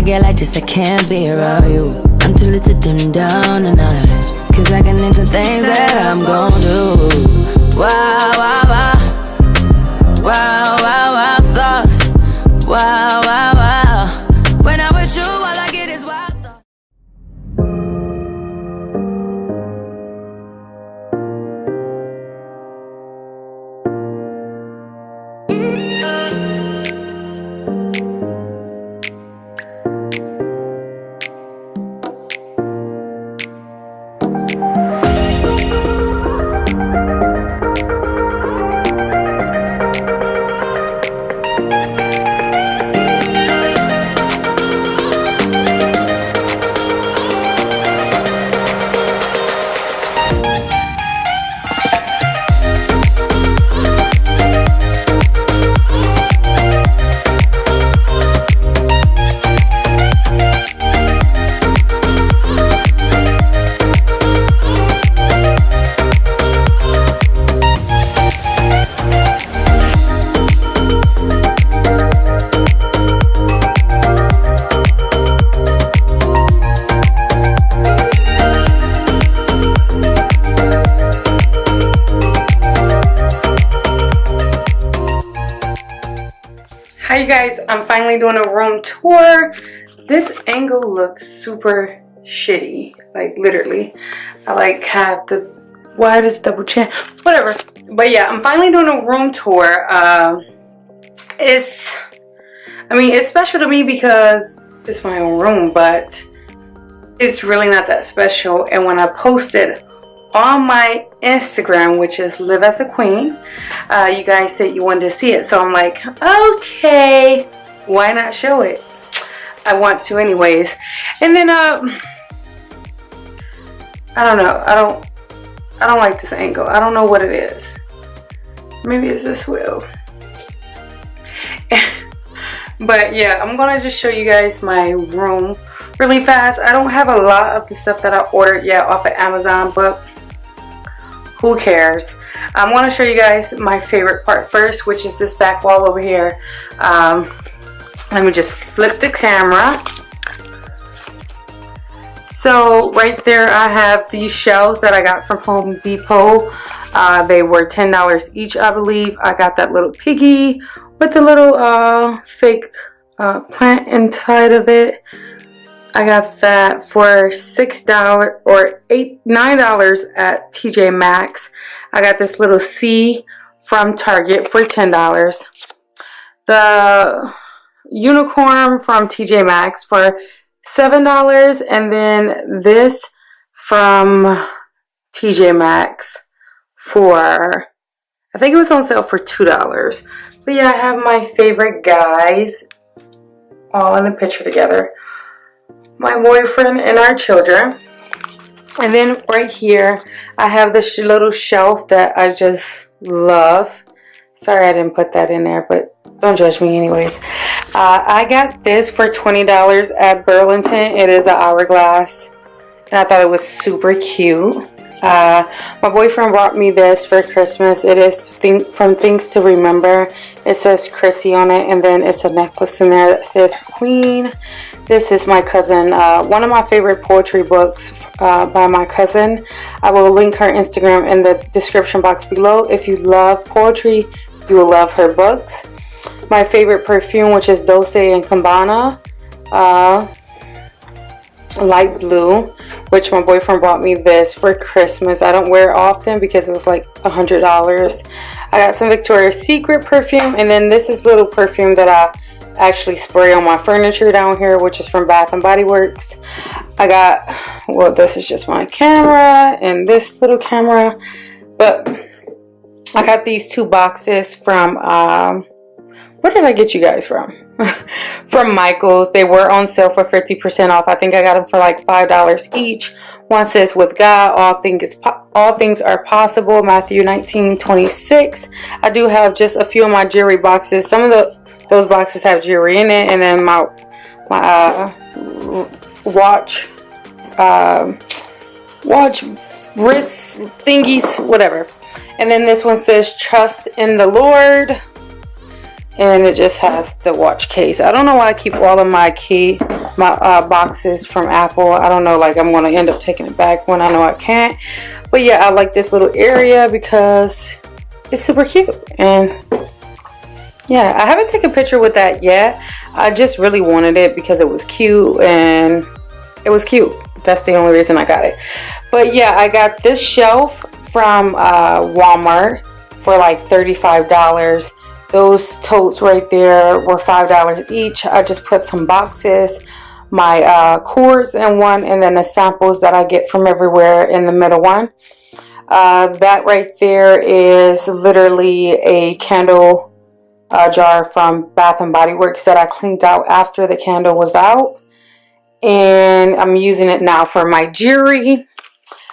get like this, I can't be around you. I'm too little to dim down the night, cause I can into things that I'm gon' do. Wow, wow, wow. Wow, wow, wow, thoughts. Wow, wow, wow. When I'm with you, all I get is wild thoughts. Hi you guys, I'm finally doing a room tour. This angle looks super shitty, like literally. I like have the widest double chin, whatever. But yeah, I'm finally doing a room tour. It's special to me because it's my own room, but it's really not that special. And when I posted on my Instagram, which is LIVEASAQUEEN, you guys said you wanted to see it, so I'm like, okay, why not show it? I want to anyways. And then I don't know, I don't like this angle. I don't know what it is. Maybe it's this wheel. But yeah, I'm gonna just show you guys my room really fast. I don't have a lot of the stuff that I ordered yet off of Amazon, but who cares? I want to show you guys my favorite part first, which is this back wall over here. Let me just flip the camera. So right there I have these shelves that I got from Home Depot. They were $10 each, I believe. I got that little piggy with the little fake plant inside of it. I got that for $6 or $9 at TJ Maxx. I got this little C from Target for $10. The unicorn from TJ Maxx for $7. And then this from TJ Maxx for, I think it was on sale for $2. But yeah, I have my favorite guys all in the picture together. My boyfriend and our children. And then right here I have this little shelf that I just love. Sorry I didn't put that in there, but don't judge me anyways. I got this for $20 at Burlington. It is an hourglass and I thought it was super cute. My boyfriend brought me this for Christmas. It is from Things to Remember. It says Crissy on it, and then it's a necklace in there that says Queen. This is my cousin, one of my favorite poetry books by my cousin. I will link her Instagram in the description box below. If you love poetry, you will love her books. My favorite perfume, which is Dolce & Gabbana, light blue, which my boyfriend bought me this for Christmas. I don't wear it often because it was like $100. I got some Victoria's Secret perfume, and then this is little perfume that I actually spray on my furniture down here, which is from Bath and Body Works. I got, well, this is just my camera and this little camera, but I got these two boxes from where did I get you guys from? From Michael's. They were on sale for 50% off. I think I got them for like $5 each. One says, with God all things are possible, Matthew 19:26. I do have just a few of my jewelry boxes. Some of those boxes have jewelry in it, and then my watch wrist thingies, whatever. And then this one says trust in the Lord, and it just has the watch case. I don't know why I keep all of my my boxes from Apple. I don't know, like I'm going to end up taking it back when I know I can't. But yeah, I like this little area because it's super cute. And yeah, I haven't taken a picture with that yet. I just really wanted it because it was cute, and it was cute. That's the only reason I got it. But yeah, I got this shelf from Walmart for like $35. Those totes right there were $5 each. I just put some boxes, my cords in one, and then the samples that I get from everywhere in the middle one. That right there is literally a candle jar from Bath and Body Works that I cleaned out after the candle was out, and I'm using it now for my jewelry.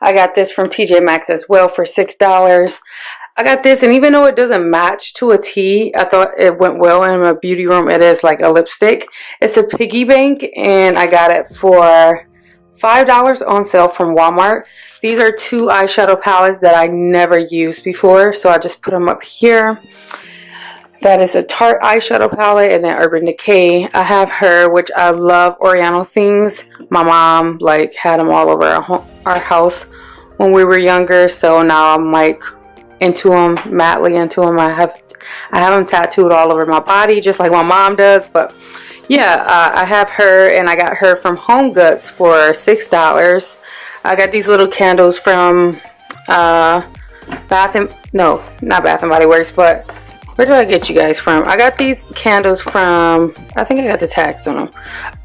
I got this from TJ Maxx as well for $6. I got this, and even though it doesn't match to a T, I thought it went well in my beauty room. It is like a lipstick. It's a piggy bank, and I got it for $5 on sale from Walmart. These are 2 eyeshadow palettes that I never used before, so I just put them up here. That is a Tarte eyeshadow palette, and then Urban Decay. I have her, which I love Oriental things. My mom like had them all over our house when we were younger, so now I'm like into them, madly into them. I have them tattooed all over my body, just like my mom does. But yeah, I have her, and I got her from Home Goods for $6. I got these little candles from not Bath and Body Works, but where did I get you guys from? I got these candles from, I think I got the tags on them.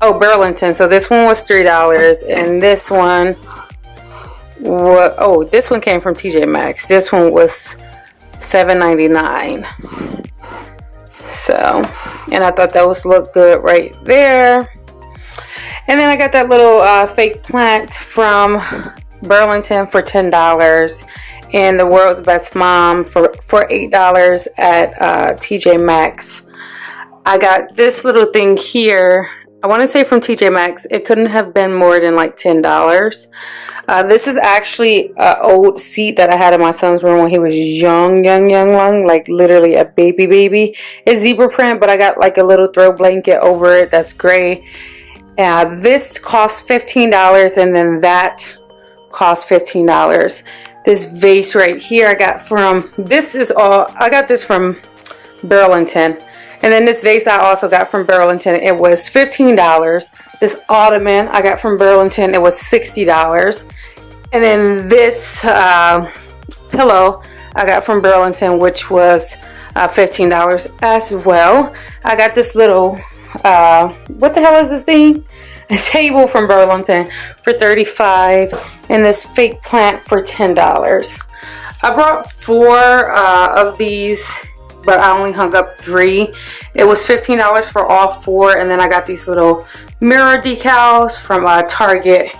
Oh, Burlington. So this one was $3, and this one this one came from TJ Maxx. This one was $7.99. So, and I thought those looked good right there. And then I got that little fake plant from Burlington for $10, and the World's Best Mom for $8 at TJ Maxx. I got this little thing here. I want to say from TJ Maxx. It couldn't have been more than like $10. This is actually an old seat that I had in my son's room when he was young, like literally a baby. It's zebra print, but I got like a little throw blanket over it that's gray. This cost $15, and then that cost $15. This vase right here I got from, I got this from Burlington. And then this vase I also got from Burlington. It was $15. This ottoman I got from Burlington. It was $60. And then this pillow I got from Burlington, which was $15 as well. I got this little, what the hell is this thing? A table from Burlington for $35, and this fake plant for $10. I brought 4 of these, but I only hung up 3. It was $15 for all 4, and then I got these little mirror decals from Target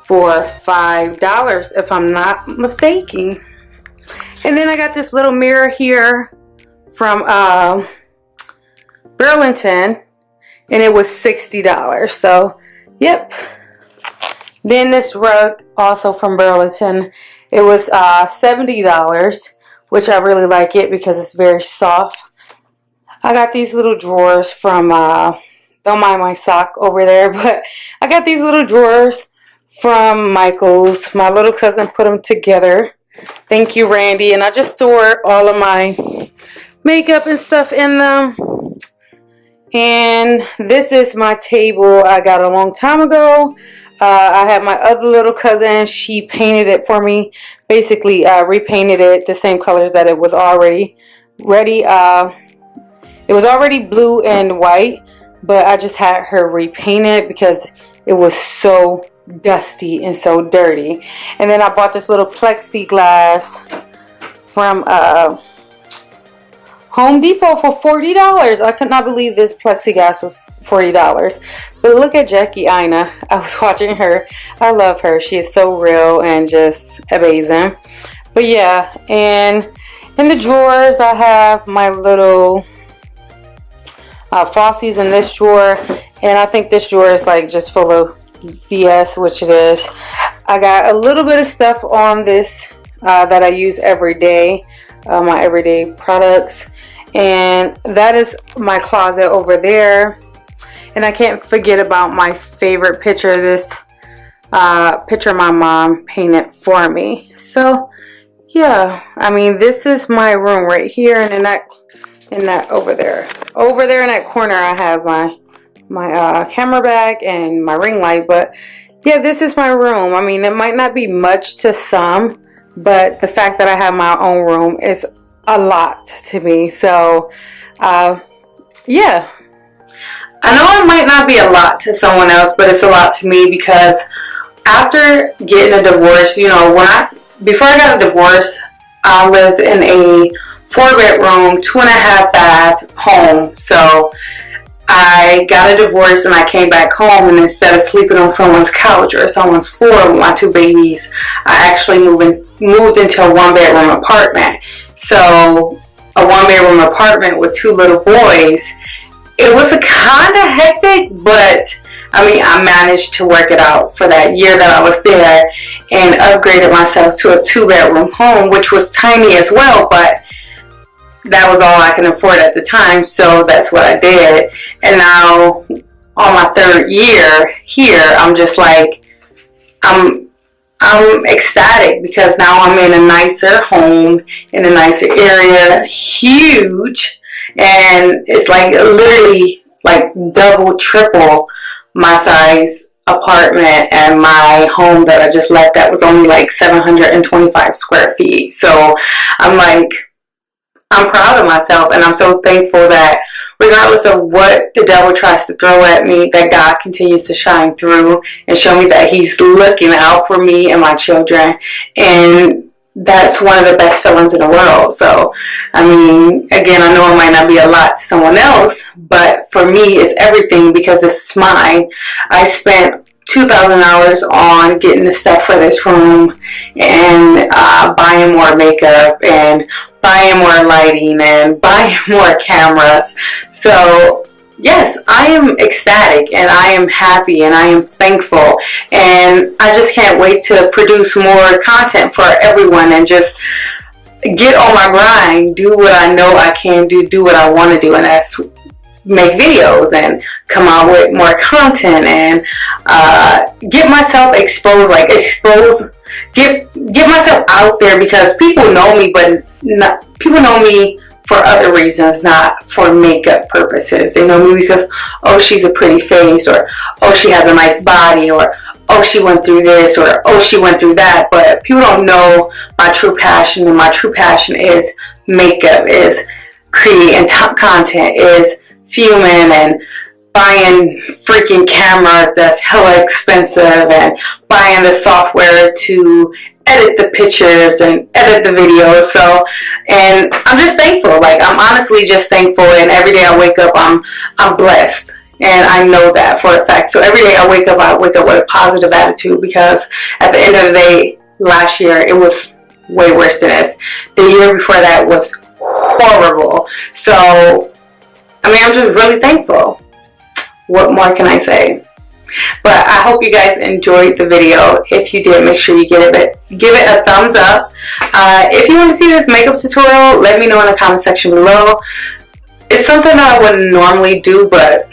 for $5, if I'm not mistaken. And then I got this little mirror here from Burlington, and it was $60. So, yep. Then this rug, also from Burlington, it was $70, which I really like it because it's very soft. I got these little drawers from, don't mind my sock over there, but I got these little drawers from Michael's. My little cousin put them together. Thank you, Randy. And I just store all of my makeup and stuff in them. And this is my table I got a long time ago. I had my other little cousin. She painted it for me. Basically repainted it the same colors that it was already ready. It was already blue and white, but I just had her repaint it because it was so dusty and so dirty. And then I bought this little plexiglass from Home Depot for $40. I could not believe this plexiglass was $40. But look at Jackie Aina. I was watching her. I love her. She is so real and just amazing. But yeah, and in the drawers I have my little Flossies in this drawer, and I think this drawer is like just full of BS, which it is. I got a little bit of stuff on this that I use every day, my everyday products, and that is my closet over there. And I can't forget about my favorite picture, this picture my mom painted for me. So yeah, I mean, this is my room right here, and in that over there in that corner, I have my camera bag and my ring light. But yeah, this is my room. I mean, it might not be much to some, but the fact that I have my own room is a lot to me. So yeah, I know it might not be a lot to someone else, but it's a lot to me, because after getting a divorce, you know, before I got a divorce, I lived in a 4-bedroom, 2.5 bath home. So I got a divorce and I came back home, and instead of sleeping on someone's couch or someone's floor with my 2 babies, I actually moved into a 1-bedroom apartment. So a 1-bedroom apartment with 2 little boys. It was a kind of hectic, but I mean, I managed to work it out for that year that I was there, and upgraded myself to a 2-bedroom home, which was tiny as well, but that was all I can afford at the time, so that's what I did. And now, on my 3rd year here, I'm just like, I'm ecstatic, because now I'm in a nicer home, in a nicer area, huge, and it's like literally like double, triple my size apartment and my home that I just left, that was only like 725 square feet. So I'm proud of myself, and I'm so thankful that regardless of what the devil tries to throw at me, that God continues to shine through and show me that He's looking out for me and my children. And that's one of the best feelings in the world. So, I mean, again, I know it might not be a lot to someone else, but for me, it's everything, because this is mine. I spent $2,000 on getting the stuff for this room, and buying more makeup, and buying more lighting, and buying more cameras. So yes, I am ecstatic, and I am happy, and I am thankful, and I just can't wait to produce more content for everyone, and just get on my grind, do what I know I can do what I want to do, and that's make videos and come out with more content, and get myself exposed, get myself out there, because people know me, but people know me for other reasons, not for makeup purposes. They know me because, oh, she's a pretty face, or oh, she has a nice body, or oh, she went through this, or oh, she went through that. But people don't know my true passion, and my true passion is makeup, is creating content, is filming and buying freaking cameras that's hella expensive, and buying the software to edit the pictures and edit the videos. So, and I'm just thankful. Like, I'm honestly just thankful, and every day I wake up, I'm blessed, and I know that for a fact. So every day I wake up with a positive attitude, because at the end of the day, last year it was way worse than this. The year before that was horrible. So, I mean, I'm just really thankful. What more can I say? But I hope you guys enjoyed the video. If you did, make sure you give it a thumbs up. If you want to see this makeup tutorial, let me know in the comment section below. It's something that I wouldn't normally do, but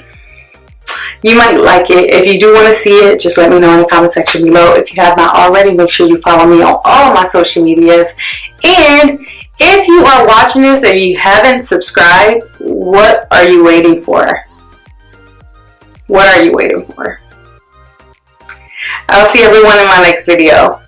you might like it. If you do want to see it, just let me know in the comment section below. If you have not already, make sure you follow me on all of my social medias. And if you are watching this and you haven't subscribed, what are you waiting for? What are you waiting for? I'll see everyone in my next video.